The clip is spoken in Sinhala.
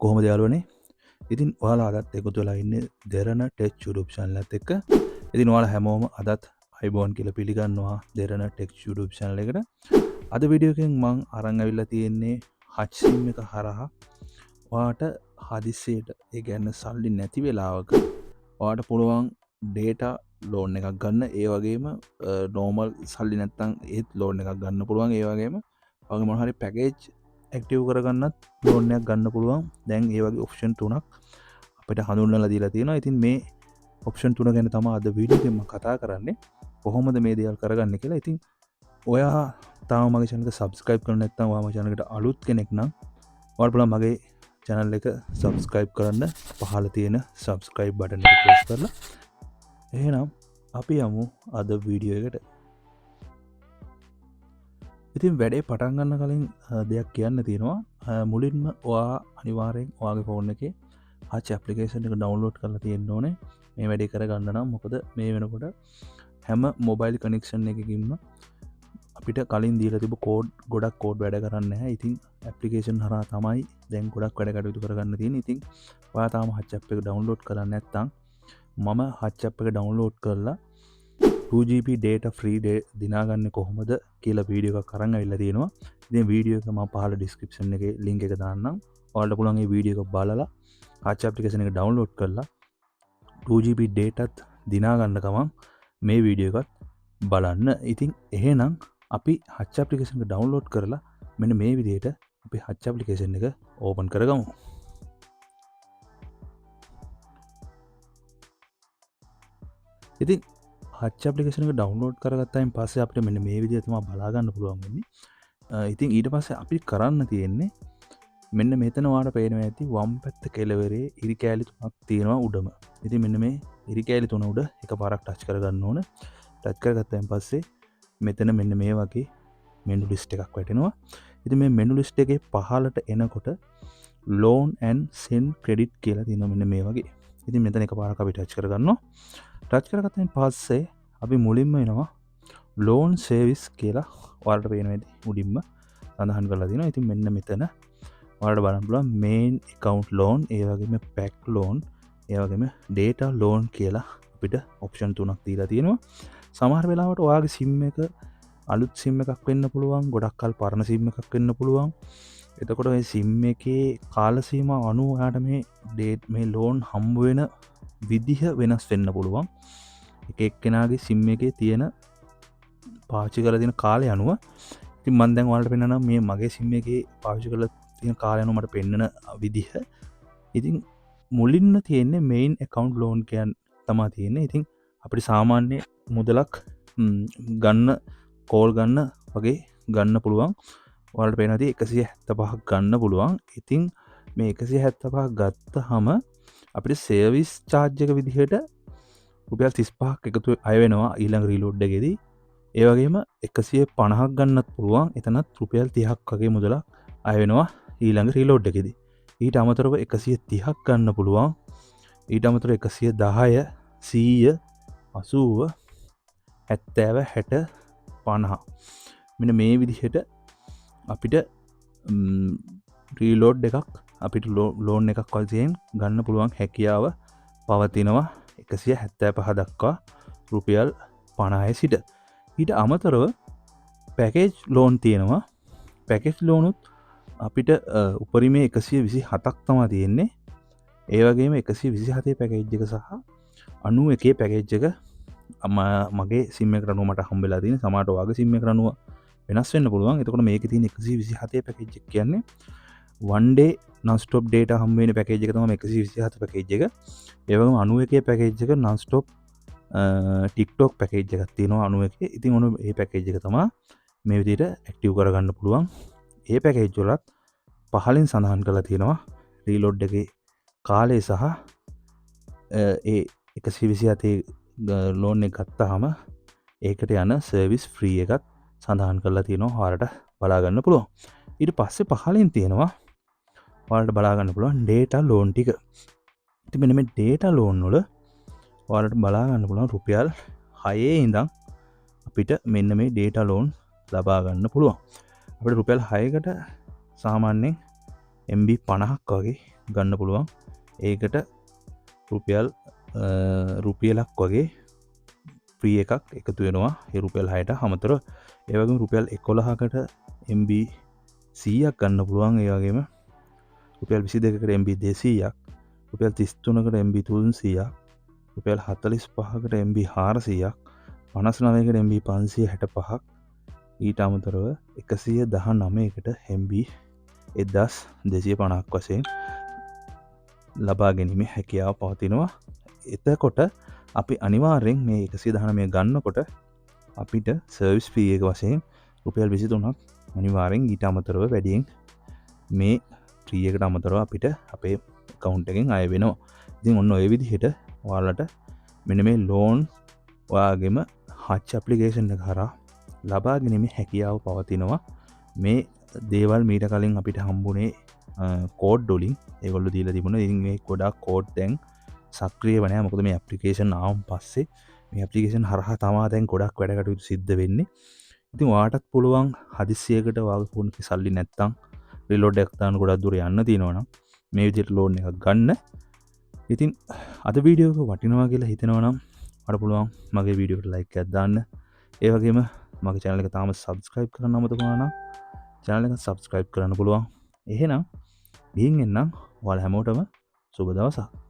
කොහොමද යාළුවනේ? ඉතින් ඔයාලා අදත් එකතු වෙලා ඉන්නේ දෙරණ ටෙක් YouTube channel එකත් එක්ක. ඉතින් ඔයාලා හැමෝම අදත් අයිබෝන් කියලා පිළිගන්නවා දෙරණ ටෙක් YouTube channel එකට. අද වීඩියෝ එකෙන් මම අරන් අවිල්ලා තියෙන්නේ හච් සිම් එක හරහා ඔයාට හදිස්සියට ඒ කියන්නේ සල්ලි නැති වෙලාවක ඔයාට පුළුවන් data loan එකක් ගන්න. ඒ වගේම normal සල්ලි නැත්තම් ඒත් loan එකක් ගන්න පුළුවන්. ඒ වගේම ඔයාගේ මොන හරි package ඇක්ටිව් කරගන්නත් ලෝන් එකක් ගන්න පුළුවන්. දැන් ඒ වගේ ඔප්ෂන් තුනක් අපිට හඳුන්වලා දීලා තියෙනවා. ඉතින් මේ ඔප්ෂන් තුන ගැන තමයි අද වීඩියෝ එකෙන් මම කතා කරන්නේ. කොහොමද මේ දේවල් කරගන්නේ කියලා. ඉතින් ඔයා තාම මගේ channel එක subscribe කරලා නැත්නම් ඔයා මගේ channel එකට අලුත් කෙනෙක් නම් ඔයාලට පුළුවන් මගේ channel එක subscribe කරන්න. පහළ තියෙන subscribe button එක press කරලා. එහෙනම් අපි යමු අද වීඩියෝ එකට. ඉතින් වැඩේ පටන් ගන්න කලින් දෙයක් කියන්න තියෙනවා. මුලින්ම ඔයා අනිවාර්යෙන් ඔයාගේ ෆෝන් එකේ හච් ඇප්ලිකේෂන් එක ඩවුන්ලෝඩ් කරලා තියෙන්න ඕනේ මේ වැඩේ කරගන්න නම්. මොකද මේ වෙනකොට හැම මොබයිල් කනෙක්ෂන් එකකින්ම අපිට කලින් දීලා තිබු ගොඩක් කෝඩ් වැඩ කරන්නේ නැහැ. ඉතින් ඇප්ලිකේෂන් හරහා තමයි දැන් ගොඩක් වැඩ කටයුතු කරගන්න තියෙන්නේ. ඉතින් ඔයා තාම හච් ඇප් එක ඩවුන්ලෝඩ් කරලා නැත්නම් මම හච් ඇප් එක ඩවුන්ලෝඩ් කරලා 2GB data free දිනාගන්න කොහොමද කියලා වීඩියෝ එකක් අරන් අවිල්ලා තියෙනවා. ඉතින් වීඩියෝ එක මම පහළ description එකේ link එක දාන්නම්. ඔයාලට පුළුවන් මේ වීඩියෝ එක බලලා හච් application එක download කරලා 2GB data දිනා ගන්න ගමන් මේ වීඩියෝ එකත් බලන්න. ඉතින් එහෙනම් අපි හච් application එක download කරලා මෙන්න මේ විදිහට අපි හච් application එක open කරගමු. ඉතින් හච් application එක download කරගත්තායින් පස්සේ අපිට මෙන්න මේ විදිහට තමයි බලා ගන්න පුළුවන් වෙන්නේ. ඉතින් ඊට පස්සේ අපි කරන්න තියෙන්නේ මෙන්න මෙතන ඔයාලට පේනවා ඇති වම් පැත්ත කෙළවරේ ඉරි කෑලි තුනක් තියෙනවා උඩම. ඉතින් මෙන්න මේ ඉරි කෑලි තුන උඩ එකපාරක් ටච් කරගන්න ඕන. ටච් කරගත්තායින් පස්සේ මෙතන මෙන්න මේ වගේ මෙනු ලිස්ට් එකක් වැටෙනවා. ඉතින් මේ මෙනු ලිස්ට් එකේ පහළට එනකොට loan and send credit කියලා තියෙනවා මෙන්න මේ වගේ. ඉතින් මෙතන එකපාරක් අපි ටච් කරගන්නවා. ටච් කරගත්තයින් පස්සේ අපි මුලින්ම එනවා loan service කියලා ඔයාලට පේනවා ඇති මුලින්ම සඳහන් කරලා තියෙනවා. ඉතින් මෙන්න මෙතන ඔයාලට බලන්න පුළුවන් main account loan, ඒ වගේම pack loan, ඒ වගේම data loan කියලා අපිට option තුනක් දීලා තියෙනවා. සමහර වෙලාවට ඔයාගේ sim එක අලුත් sim එකක් වෙන්න පුළුවන්, ගොඩක් කල් පරණ sim එකක් වෙන්න පුළුවන්. එතකොට මේ sim එකේ කාල සීමාව අනුව ඔයාට මේ loan හම්බ වෙන විදිහ වෙනස් වෙන්න පුළුවන්. එක එක්කෙනාගේ sim එකේ තියෙන පාවිච්චි කරලා තියෙන කාලය අනුව. ඉතින් මම දැන් ඔයාලට පෙන්නනවා මේ මගේ sim එකේ පාවිච්චි කරලා තියෙන කාලය අනුව මට පෙන්නන විදිහ. ඉතින් මුලින්ම තියෙන්නේ main account loan කියන තමයි තියෙන්නේ. ඉතින් අපිට සාමාන්‍ය මුදලක් ගන්න කෝල් ගන්න වගේ ගන්න පුළුවන්. ඔයාලට පේනවා 175ක් ගන්න පුළුවන්. ඉතින් මේ 175ක් ගත්තාම අපිට සර්විස් චාර්ජ් එක විදිහට රුපියල් 35ක් එකතු අය වෙනවා ඊළඟ රීලෝඩ් එකේදී. ඒ වගේම 150ක් ගන්නත් පුළුවන්. එතනත් රුපියල් 30ක් වගේ මුදලක් අය වෙනවා ඊළඟ රීලෝඩ් එකේදී. ඊට අමතරව 130ක් ගන්න පුළුවන්. ඊට අමතරව 110 100 80 70 60 50 මෙන්න මේ විදිහට අපිට රීලෝඩ් එකක් අපිට ලෝන් එකක් වශයෙන් ගන්න පුළුවන් හැකියාව පවතිනවා 175 දක්වා රුපියල් 50 සිට. ඊට අමතරව පැකේජ් ලෝන් තියෙනවා. පැකේජ් ලෝනුත් අපිට උපරිමේ 127ක් තමයි තියෙන්නේ. ඒ වගේම 127 පැකේජ් එක සහ 91 පැකේජ් එක මගේ sim එකට අනුව මට හම්බෙලා තියෙන. සමහරට ඔයාගේ sim එකට අනුව වෙනස් වෙන්න පුළුවන්. එතකොට මේකේ තියෙන 127 පැකේජ් එක කියන්නේ one day non-stop data හම්බ වෙන පැකේජ් එක තමයි 127 පැකේජ් එක. ඒ වගේම 91 පැකේජ් එක non-stop TikTok පැකේජ් එකක් තියෙනවා 91. ඉතින් ඔන්න මේ පැකේජ් එක තමයි මේ විදිහට ඇක්ටිව් කරගන්න පුළුවන්. ඒ පැකේජ් වලත් පහලින් සඳහන් කරලා තියෙනවා රීලෝඩ් එකේ කාලය සහ ඒ 127 ලෝන් එක ගත්තාම ඒකට යන සර්විස් ෆ්‍රී එකත් සඳහන් කරලා තියෙනවා. ඔයාලට බලා ගන්න පුළුවන්. ඊට පස්සේ පහලින් තියෙනවා ඔයාලට බලා ගන්න පුළුවන් data loan ටික. ඉතින් මෙන්න මේ data loan වල ඔයාලට බලා ගන්න පුළුවන් රුපියල් 6 ඉඳන් අපිට මෙන්න මේ data loan ලබා ගන්න පුළුවන්. අපිට රුපියල් 6කට සාමාන්‍යයෙන් MB 50ක් වගේ ගන්න පුළුවන්. ඒකට රුපියලක් වගේ ප්‍රී එකක් එකතු වෙනවා. ඒ රුපියල් 6ට අමතරව ඒ වගේම රුපියල් 11කට MB 100ක් ගන්න පුළුවන්. ඒ වගේම රුපියල් 22කට MB 200ක්, රුපියල් 33කට MB 300ක්, රුපියල් 45කට MB 400ක්, 59කට MB 565ක්, ඊට අමතරව 119කට MB 1250ක් වශයෙන් ලබා ගැනීමේ හැකියාව පවතිනවා. එතකොට අපි අනිවාර්යෙන් මේ 119 ගන්නකොට අපිට සර්විස් ෆී එක වශයෙන් රුපියල් 23ක් අනිවාර්යෙන් ඊට අමතරව වැඩියෙන් මේ ෆ්‍රී එකට අමතරව අපිට අපේ account එකෙන් අය වෙනවා. ඉතින් ඔන්න ඔය විදිහට ඔයාලට මෙන්න මේ ලෝන් ඔයාගේම හච් ඇප්ලිකේෂන් එක හරහා ලබා ගැනීමේ හැකියාව පවතිනවා. මේ දේවල් මීට කලින් අපිට හම්බුනේ කෝඩ් ඩොලින් ඒගොල්ලු දීලා තිබුණා. ඉතින් මේ ගොඩක් කෝඩ් දැන් සක්‍රිය වෙන්නේ නැහැ. මොකද මේ ඇප්ලිකේෂන් ආවම පස්සේ මේ ඇප්ලිකේෂන් හරහා තමයි දැන් ගොඩක් වැඩ කටයුතු සිද්ධ වෙන්නේ. ඉතින් ඔයාටත් පුළුවන් හදිස්සියකට ඔයාගේ ෆෝන් එකේ සල්ලි නැත්තම් රිලෝඩ් එකක් දාන්න ගොඩක් දුර යන්න තියෙනවා නම් මේ විදිහට ලෝන් එකක් ගන්න. ඉතින් අද වීඩියෝ එක වටිනවා කියලා හිතෙනවා නම් ඔයාලට පුළුවන් මගේ වීඩියෝ එකට ලයික් එකක් දාන්න. ඒ වගේම මගේ channel එක තාම subscribe කරන්න අමතක වුණා නම් channel එක subscribe කරන්න පුළුවන්. එහෙනම් ගිහින් එන්නම්. ඔයාලා හැමෝටම සුබ දවසක්.